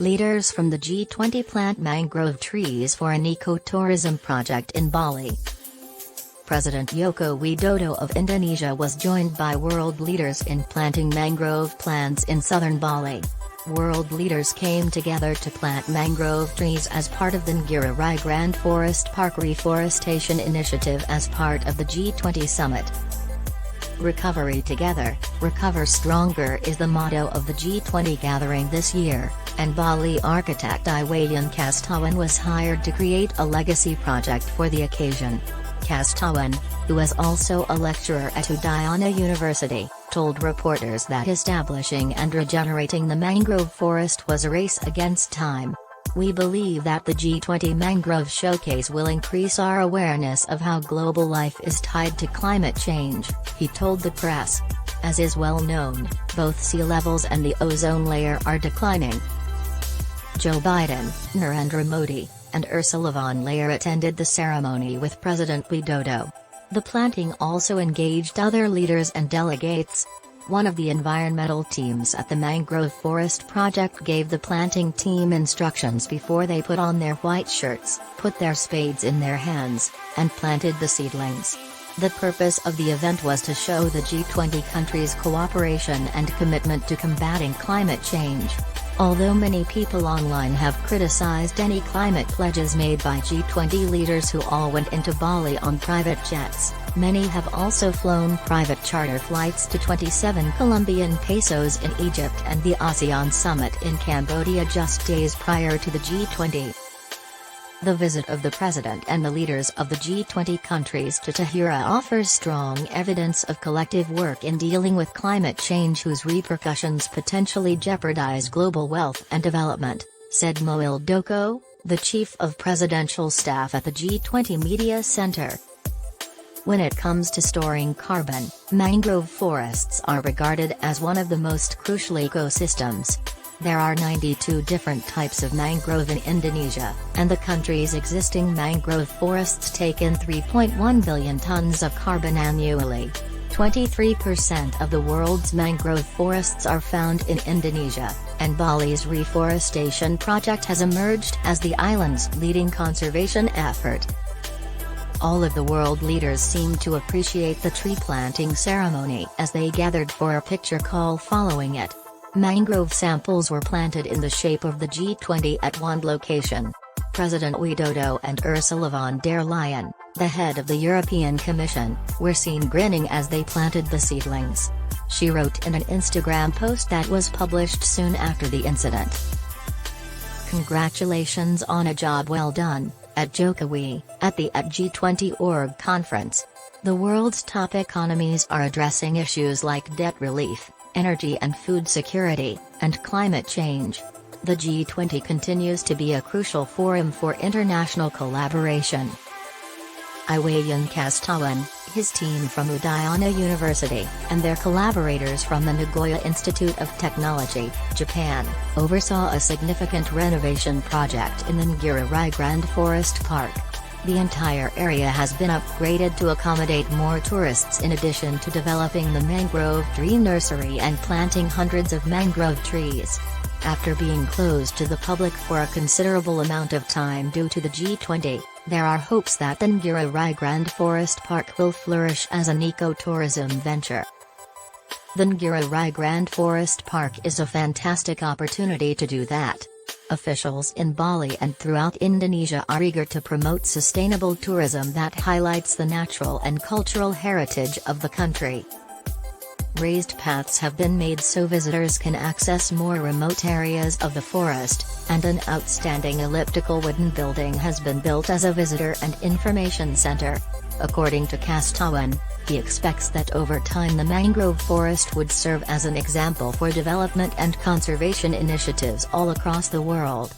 Leaders from the G20 plant mangrove trees for an ecotourism project in Bali. President Joko Widodo of Indonesia was joined by world leaders in planting mangrove plants in southern Bali. World leaders came together to plant mangrove trees as part of the Ngurah Grand Forest Park Reforestation Initiative as part of the G20 summit. Recovery Together, Recover Stronger is the motto of the G20 gathering this year, and Bali architect Iwayan Kastawan was hired to create a legacy project for the occasion. Kastawan, who is also a lecturer at Udayana University, told reporters that establishing and regenerating the mangrove forest was a race against time. "We believe that the G20 Mangrove Showcase will increase our awareness of how global life is tied to climate change," he told the press. As is well known, both sea levels and the ozone layer are declining. Joe Biden, Narendra Modi, and Ursula von der Leyen attended the ceremony with President Widodo. The planting also engaged other leaders and delegates. One of the environmental teams at the Mangrove Forest project gave the planting team instructions before they put on their white shirts, put their spades in their hands, and planted the seedlings. The purpose of the event was to show the G20 countries' cooperation and commitment to combating climate change. Although many people online have criticized any climate pledges made by G20 leaders who all went into Bali on private jets, many have also flown private charter flights to 27 Colombian pesos in Egypt and the ASEAN summit in Cambodia just days prior to the G20. The visit of the president and the leaders of the G20 countries to Tahira offers strong evidence of collective work in dealing with climate change whose repercussions potentially jeopardize global wealth and development, said Moil Doko, the chief of presidential staff at the G20 Media Center. When it comes to storing carbon, mangrove forests are regarded as one of the most crucial ecosystems. There are 92 different types of mangrove in Indonesia, and the country's existing mangrove forests take in 3.1 billion tons of carbon annually. 23% of the world's mangrove forests are found in Indonesia, and Bali's reforestation project has emerged as the island's leading conservation effort. All of the world leaders seemed to appreciate the tree planting ceremony as they gathered for a picture call following it. Mangrove samples were planted in the shape of the G20 at one location. President Widodo and Ursula von der Leyen, the head of the European Commission, were seen grinning as they planted the seedlings. She wrote in an Instagram post that was published soon after the incident. "Congratulations on a job well done," at Jokowi, at the G20 Org conference. The world's top economies are addressing issues like debt relief, energy and food security, and climate change. The G20 continues to be a crucial forum for international collaboration. Iwayan Kastawan, his team from Udayana University, and their collaborators from the Nagoya Institute of Technology, Japan, oversaw a significant renovation project in the Ngurah Grand Forest Park. The entire area has been upgraded to accommodate more tourists in addition to developing the mangrove tree nursery and planting hundreds of mangrove trees. After being closed to the public for a considerable amount of time due to the G20, there are hopes that the Ngurah Grand Forest Park will flourish as an ecotourism venture. The Ngurah Grand Forest Park is a fantastic opportunity to do that. Officials in Bali and throughout Indonesia are eager to promote sustainable tourism that highlights the natural and cultural heritage of the country. Raised paths have been made so visitors can access more remote areas of the forest, and an outstanding elliptical wooden building has been built as a visitor and information center. According to Kastawan, he expects that over time the mangrove forest would serve as an example for development and conservation initiatives all across the world.